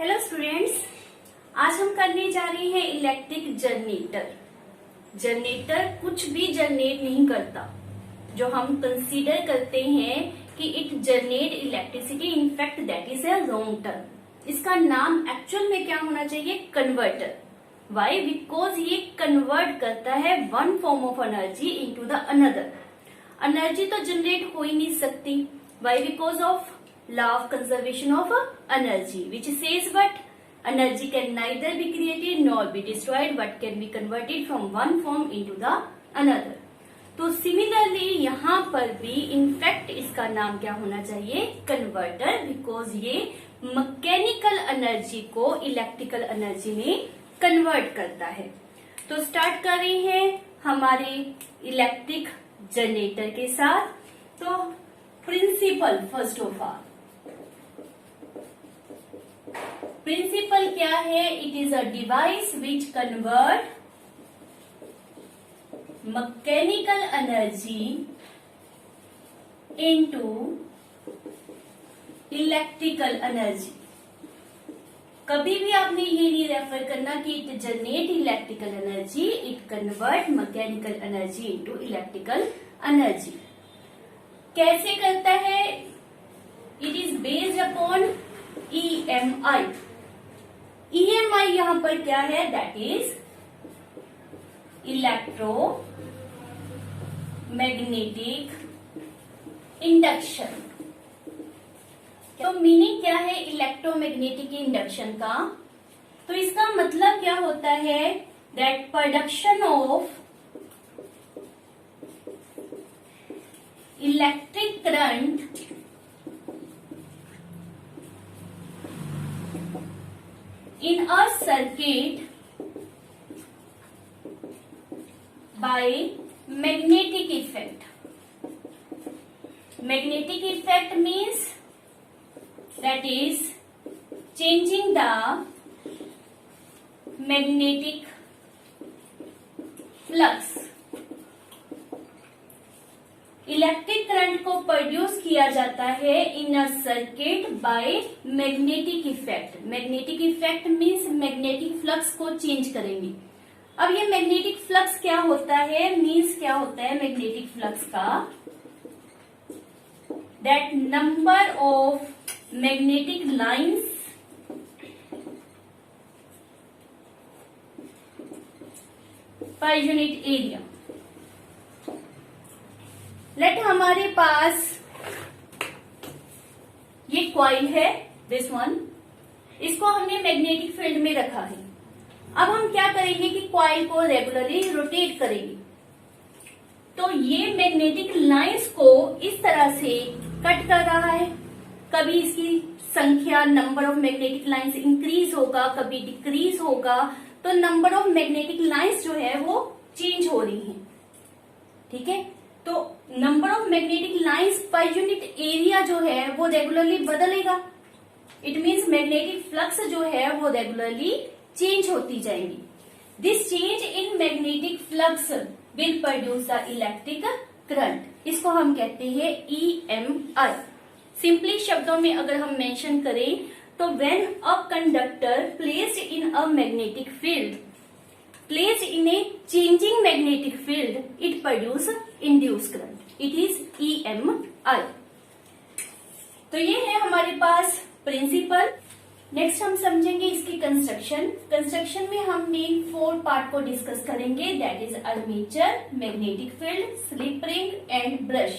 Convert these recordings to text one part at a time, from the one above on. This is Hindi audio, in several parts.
हेलो स्टूडेंट्स, आज हम करने जा रहे हैं इलेक्ट्रिक जनरेटर। जनरेटर कुछ भी जनरेट नहीं करता। जो हम कंसीडर करते हैं कि it generate electricity, in fact that is a wrong term. इसका नाम एक्चुअल में क्या होना चाहिए? कन्वर्टर। वाई? बिकॉज ये कन्वर्ट करता है one form of energy into the another. Energy तो जनरेट हो ही नहीं सकती। Why? Because of law of conservation of energy, which says what energy can neither be created nor be destroyed but can be converted from one form into the another। तो सिमिलरली यहाँ पर भी इनफैक्ट इसका नाम क्या होना चाहिए? कन्वर्टर, बिकॉज ये मैकेनिकल एनर्जी को इलेक्ट्रिकल एनर्जी में कन्वर्ट करता है। तो स्टार्ट कर रहे हैं हमारे इलेक्ट्रिक जनरेटर के साथ। तो principle, first of all principle क्या है? It is a device which convert mechanical energy into electrical energy. कभी भी आपने ये नहीं रेफर करना कि it generate electrical energy, it convert mechanical energy into electrical energy. कैसे करता है? It is based upon EMI। EMI यहां पर क्या है? That is electro magnetic induction. तो मीनिंग क्या है इलेक्ट्रोमैग्नेटिक इंडक्शन का? तो इसका मतलब क्या होता है? That production of electric current in a circuit by magnetic effect। Magnetic effect means that is changing the magnetic flux। Electric current को प्रोड्यूस किया जाता है in a circuit by magnetic effect. Magnetic effect means magnetic flux को चेंज करेंगे। अब ये मैग्नेटिक फ्लक्स क्या होता है? मीन्स क्या होता है मैग्नेटिक फ्लक्स का? That number of magnetic lines पर यूनिट एरिया। लेट हमारे पास ये कॉइल है, दिस वन। इसको हमने मैग्नेटिक फील्ड में रखा है। अब हम क्या करेंगे कि कॉइल को रेगुलरली रोटेट करेंगे। तो ये मैग्नेटिक लाइंस को इस तरह से कट कर रहा है। कभी इसकी संख्या, number of magnetic lines increase होगा, कभी डिक्रीज होगा। तो नंबर ऑफ मैग्नेटिक लाइंस जो है वो चेंज हो रही है। ठीक है, तो नंबर ऑफ मैग्नेटिक लाइंस पर यूनिट एरिया जो है वो रेगुलरली बदलेगा। इट मीन्स मैग्नेटिक फ्लक्स जो है वो रेगुलरली चेंज होती जाएंगी। This change in magnetic flux will produce the electric current. इसको हम कहते हैं EMI। सिंपली शब्दों में अगर हम मेंशन करें तो when a conductor placed in a magnetic field, placed in a changing magnetic field, it produce induced current। It is EMI। तो ये है हमारे पास प्रिंसिपल। नेक्स्ट हम समझेंगे इसकी कंस्ट्रक्शन। कंस्ट्रक्शन में हमने 4 पार्ट को डिस्कस करेंगे, that is armature, magnetic field, slip ring and brush.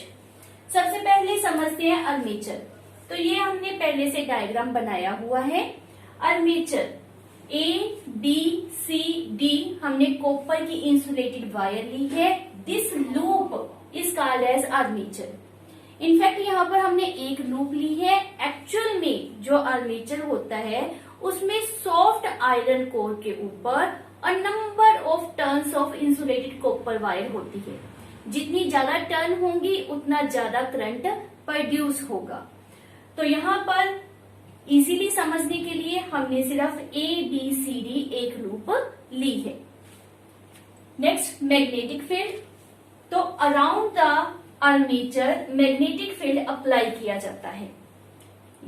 सबसे पहले समझते हैं आर्मेचर। तो ये हमने पहले से डायग्राम बनाया हुआ है। आर्मेचर ABCD हमने कॉपर की इंसुलेटेड वायर ली है। This loop is called as armature. In fact यहाँ पर हमने एक लूप ली है। एक्चुअल में जो आर्मेचर होता है उसमें सॉफ्ट आयरन कोर के ऊपर a number of turns of insulated copper wire होती है। जितनी ज्यादा टर्न होंगी उतना ज्यादा करंट प्रोड्यूस होगा। तो यहाँ पर इजीली समझने के लिए हमने सिर्फ ABCD एक लूप ली है। Next magnetic field. तो around the armature magnetic field apply किया जाता है।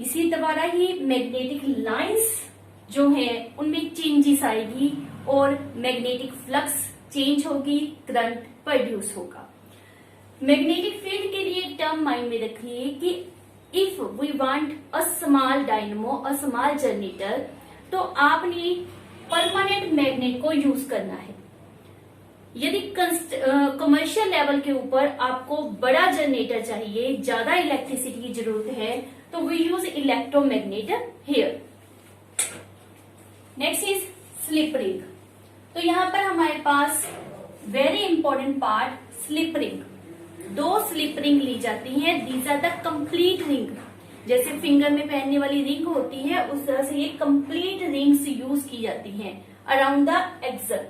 इसी द्वारा ही मैग्नेटिक लाइंस जो है उनमें चेंजेस आएगी और मैग्नेटिक फ्लक्स चेंज होगी, करंट प्रोड्यूस होगा। मैग्नेटिक फील्ड के लिए टर्म माइंड में रखिए कि if we want a small dynamo, a small generator, तो आपने परमानेंट मैग्नेट को यूज करना है। यदि कमर्शियल लेवल के ऊपर आपको बड़ा जनरेटर चाहिए, ज्यादा इलेक्ट्रिसिटी की जरूरत है, तो we use electromagnet here. Next is slip ring. तो यहां पर हमारे पास very important part slip ring. 2 slip ring ली जाती हैं। These are the complete ring. जैसे फिंगर में पहनने वाली रिंग होती है, उस तरह से ये कंप्लीट रिंग्स यूज की जाती हैं around the axle.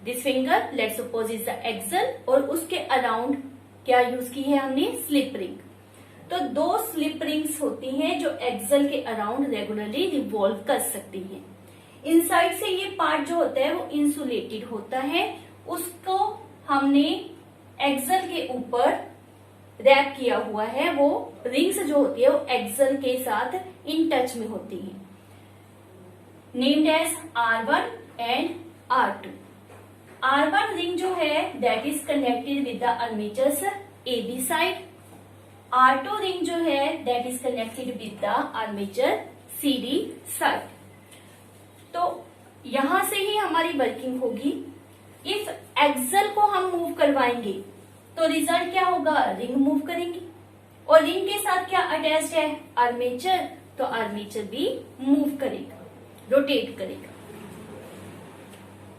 This finger let's suppose is the axle, और उसके अराउंड क्या यूज की है हमने? Slip ring. तो 2 स्लिप रिंग्स होती हैं जो एक्सल के अराउंड रेगुलरली रिवॉल्व कर सकती हैं। इनसाइड से ये पार्ट जो होता है वो इंसुलेटेड होता है, उसको हमने एक्सल के ऊपर रैप किया हुआ है। वो रिंग्स जो होती है वो एक्सल के साथ इन टच में होती है, named as R1 and R2। R1 ring जो है that is connected with the armatures AB side. R2 ring जो है that is connected with the armature CD side. तो यहां से ही हमारी वर्किंग होगी। इफ एक्सल को हम मूव करवाएंगे तो रिजल्ट क्या होगा? रिंग मूव करेंगी, और रिंग के साथ क्या अटैच्ड है? आर्मेचर। तो आर्मेचर भी मूव करेगा, रोटेट करेगा।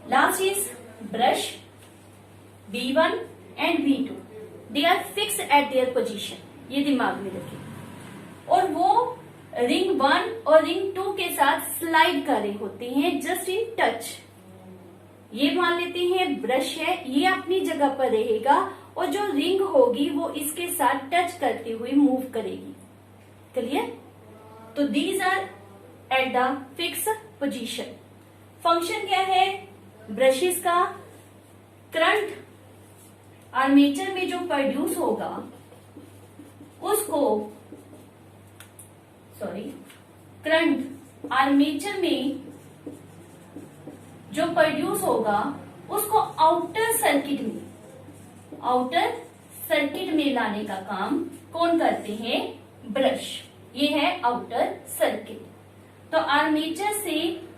Last is brush B1 and B2, they are fix at their position. ये दिमाग में रखें। और वो रिंग 1 और रिंग 2 के साथ स्लाइड कर रहे होते हैं, जस्ट इन टच। ये मान लेते हैं ब्रश है, ये अपनी जगह पर रहेगा, और जो रिंग होगी वो इसके साथ टच करते हुए मूव करेगी। क्लियर? तो these are at the fix position. Function क्या है ब्रशेस का? करंट आर्मेचर में जो प्रोड्यूस होगा उसको, करंट आर्मेचर में जो प्रोड्यूस होगा उसको आउटर सर्किट में लाने का काम कौन करते हैं? ब्रश। ये है आउटर सर्किट। तो आर्मेचर से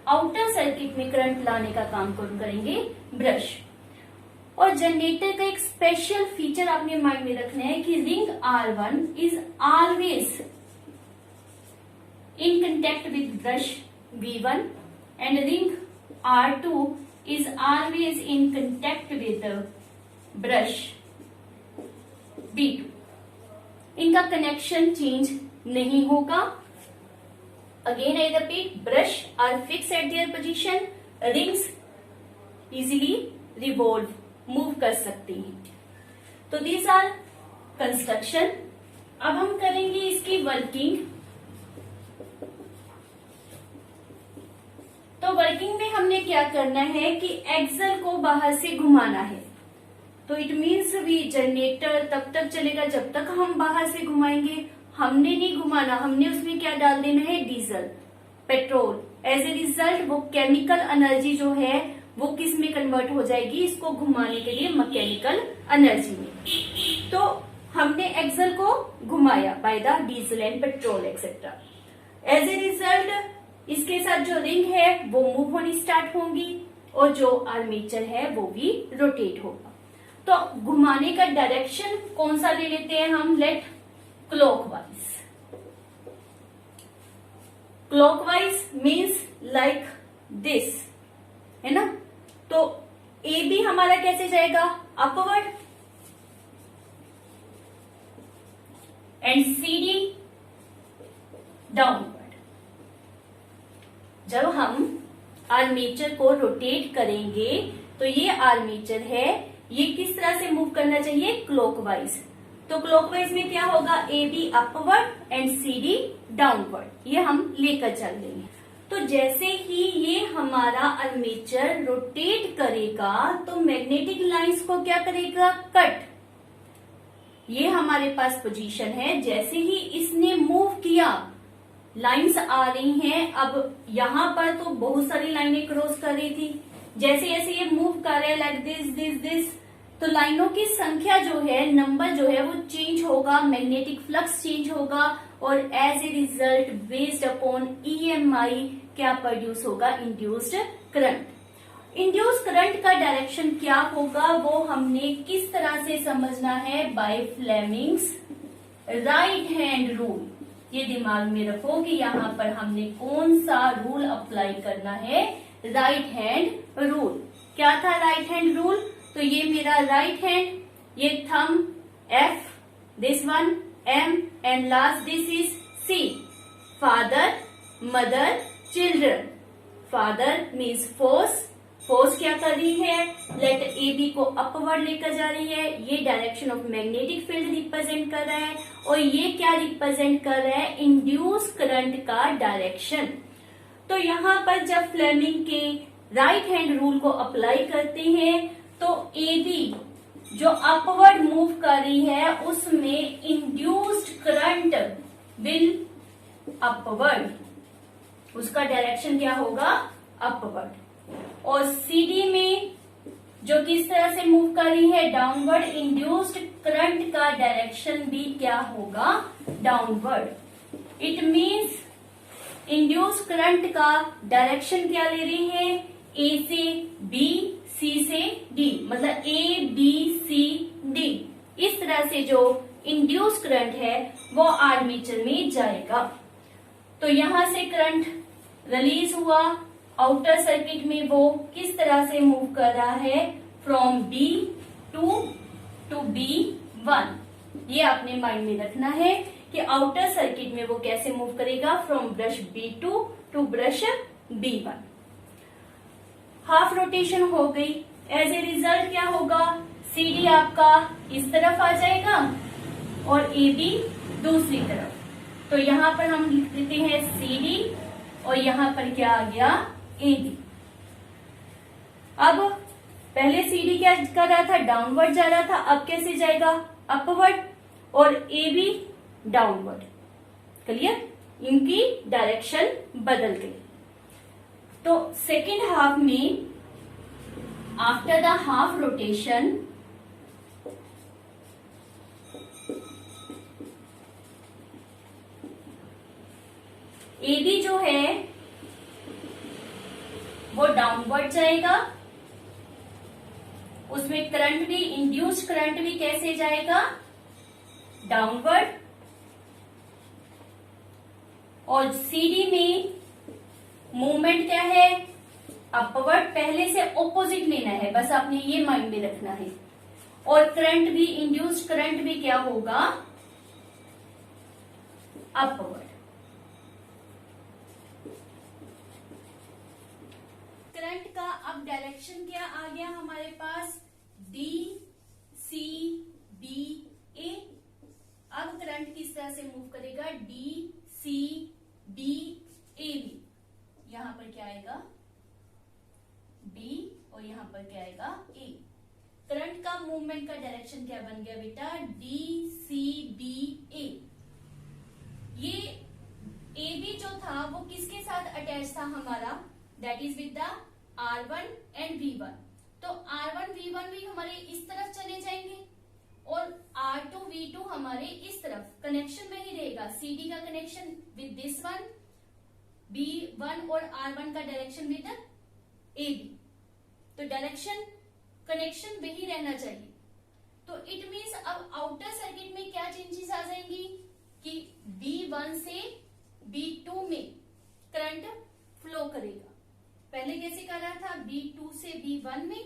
आउटर सर्किट में करंट लाने का काम कौन करेंगे? ब्रश। और जनरेटर का एक स्पेशल फीचर आपने माइंड में रखना है कि ring R1 is always in contact with brush B1 and ring R2 is always in contact with the brush B2। इनका कनेक्शन चेंज नहीं होगा। Again I repeat, brush are fix at their position, rings easily revolve, move कर सकती हैं। तो दीज आर कंस्ट्रक्शन। अब हम करेंगे इसकी वर्किंग। तो वर्किंग में हमने क्या करना है कि एक्सल को बाहर से घुमाना है। तो इट मीन्स भी जनरेटर तब तक चलेगा जब तक हम बाहर से घुमाएंगे। हमने नहीं घुमाना, हमने उसमें क्या डाल देना है? Diesel, petrol. As a result वो केमिकल एनर्जी जो है वो किस में कन्वर्ट हो जाएगी? इसको घुमाने के लिए मैकेनिकल एनर्जी में। तो हमने एक्सल को घुमाया by the diesel and petrol etcetera. As a result इसके साथ जो रिंग है वो मूव होनी स्टार्ट होंगी, और जो आर्मेचर है वो भी रोटेट होगा। तो घुमाने का डायरेक्शन कौन सा ले लेते हैं हम? Let clockwise. Clockwise means like this, है ना? तो ए बी हमारा कैसे जाएगा? Upward, and C D downward. जब हम आर्मेचर को रोटेट करेंगे तो ये आर्मेचर है, ये किस तरह से मूव करना चाहिए? क्लॉकवाइज। तो क्लॉकवाइज में क्या होगा? A B upward and C D downward. ये हम लेकर चल रहे हैं। तो जैसे ही ये हमारा आर्मेचर रोटेट करेगा तो मैग्नेटिक लाइंस को क्या करेगा? कट। ये हमारे पास पोजीशन है। जैसे ही इसने मूव किया, लाइंस आ रही हैं। अब यहाँ पर तो बहुत सारी लाइनें क्रॉस कर रही थी, जैसे जैसे ये मूव कर रहे हैं लाइक दिस दिस दिस, तो लाइनों की संख्या जो है, नंबर जो है वो चेंज होगा, मैग्नेटिक फ्लक्स चेंज होगा, और as a result based upon EMI क्या प्रोड्यूस होगा, इंड्यूस्ड करंट। इंड्यूस करंट का डायरेक्शन क्या होगा वो हमने किस तरह से समझना है, by Fleming's right hand rule. ये दिमाग में रखो कि यहाँ पर हमने कौन सा रूल अप्लाई करना है, राइट हैंड रूल। क्या था राइट हैंड रूल, तो ये मेरा राइट हैंड, ये thumb F, this one M, and last this is C. Father, mother, children. Father means force, force क्या कर रही है, लेटर ए बी को अपवर्ड लेकर जा रही है, ये direction of magnetic field represent कर रहा है, और ये क्या रिप्रेजेंट कर रहा है, इंड्यूस करंट का डायरेक्शन। तो यहाँ पर जब फ्लेमिंग के राइट हैंड रूल को अप्लाई करते हैं तो ए बी जो अपवर्ड मूव कर रही है उसमें इंड्यूस्ड करंट विल अपवर्ड, उसका डायरेक्शन क्या होगा, अपवर्ड। और सीडी में जो किस तरह से मूव कर रही है, डाउनवर्ड, इंड्यूस्ड करंट का डायरेक्शन भी क्या होगा, downward. It means induce current का डायरेक्शन क्या ले रही है, ए से बी, सी से डी, मतलब ए बी सी डी। इस तरह से जो इंड्यूस करंट है वो आर्मेचर में जाएगा। तो यहां से करंट रिलीज हुआ, आउटर सर्किट में वो किस तरह से मूव कर रहा है, फ्रॉम B2 टू B1। ये आपने माइंड में रखना है कि आउटर सर्किट में वो कैसे मूव करेगा, from brush B2 to brush B1। Half rotation हो गई, एज ए रिजल्ट क्या होगा, CD आपका इस तरफ आ जाएगा और AB दूसरी तरफ। तो यहां पर हम लिख देते हैं CD और यहां पर क्या आ गया, AB। अब पहले CD क्या कर रहा था, डाउनवर्ड जा रहा था, अब कैसे जाएगा, अपवर्ड, और AB डाउनवर्ड। क्लियर, इनकी डायरेक्शन बदल गई। तो सेकेंड हाफ में after the half rotation AB जो है वो डाउनवर्ड जाएगा, उसमें करंट भी, इंड्यूस्ड करंट भी कैसे जाएगा, डाउनवर्ड। और CD में मूवमेंट क्या है, अपवर्ड। पहले से ऑपोजिट लेना है, बस आपने ये माइंड में रखना है। और करंट भी, इंड्यूस्ड करंट भी क्या होगा, अपवर्ड। करंट का अब डायरेक्शन क्या आ गया हमारे पास, D C B A। अब करंट किस तरह से मूव करेगा, D C B A B। यहां पर क्या आएगा, B, और यहां पर क्या आएगा, A। करंट का मूवमेंट का डायरेक्शन क्या बन गया बेटा, D C B A। ये A B जो था वो किसके साथ अटैच था हमारा, that is with the R1 and V1। तो R1 V1 भी हमारे इस तरफ चले जाएंगे और R2 V2 हमारे इस तरफ, कनेक्शन में ही रहेगा। CD का connection with this one, B1 और R1 का डायरेक्शन विद AB। तो डायरेक्शन कनेक्शन वही रहना चाहिए। तो इट मीन्स अब आउटर सर्किट में क्या चेंजेस आ जाएंगी कि B1 से B2 में करंट फ्लो करेगा। पहले कैसे कर रहा था, B2 से B1 में,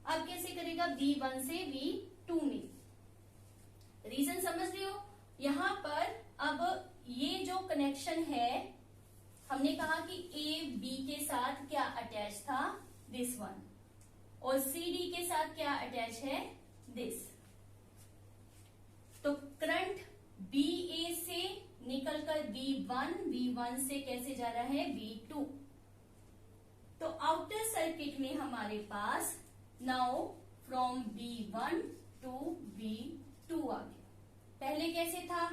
अब कैसे करेगा, B1 से B2 में। रीजन समझ रहे हो, यहां पर अब ये जो कनेक्शन है, हमने कहा कि A B के साथ क्या अटैच था, दिस वन, और CD के साथ क्या अटैच है, दिस। तो करंट BA से निकलकर B1, B1 से कैसे जा रहा है, B2। तो आउटर सर्किट में हमारे पास now from B1 to B2 आ गया। पहले कैसे था,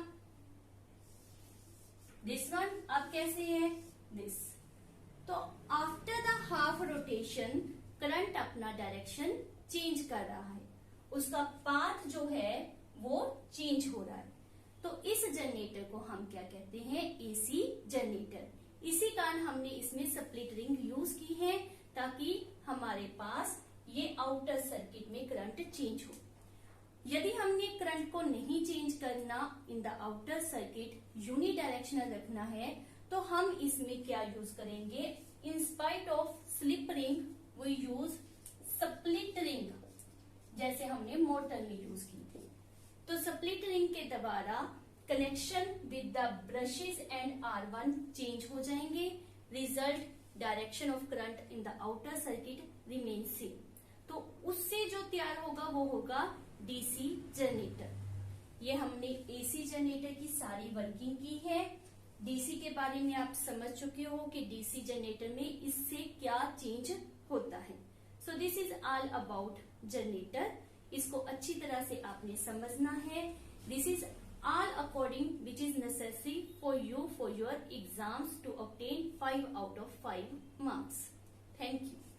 दिस वन अब कैसे है दिस। तो after the half rotation current अपना डायरेक्शन चेंज कर रहा है, उसका पाथ जो है वो चेंज हो रहा है। तो इस जनरेटर को हम क्या कहते हैं, एसी जनरेटर। इसी कारण हमने इसमें स्प्लिट रिंग यूज की है ताकि हमारे पास ये आउटर सर्किट में करंट चेंज हो। यदि हमने करंट को नहीं चेंज करना, in the outer circuit unidirectional रखना है, तो हम इसमें क्या यूज करेंगे, in spite of slip ring we use split ring, जैसे हमने मोटर में यूज की थी। तो स्प्लिट रिंग के द्वारा connection with the brushes and R1 change हो जाएंगे। Result direction of current in the outer circuit remain same. तो उससे जो तैयार होगा वो होगा डीसी जनरेटर। ये हमने एसी जनरेटर की सारी वर्किंग की है। डीसी के बारे में आप समझ चुके हो कि डीसी जनरेटर में इससे क्या चेंज होता है। So this is all about generator. इसको अच्छी तरह से आपने समझना है। This is all according which is necessary for you for your exams to obtain 5 out of 5 marks. Thank you.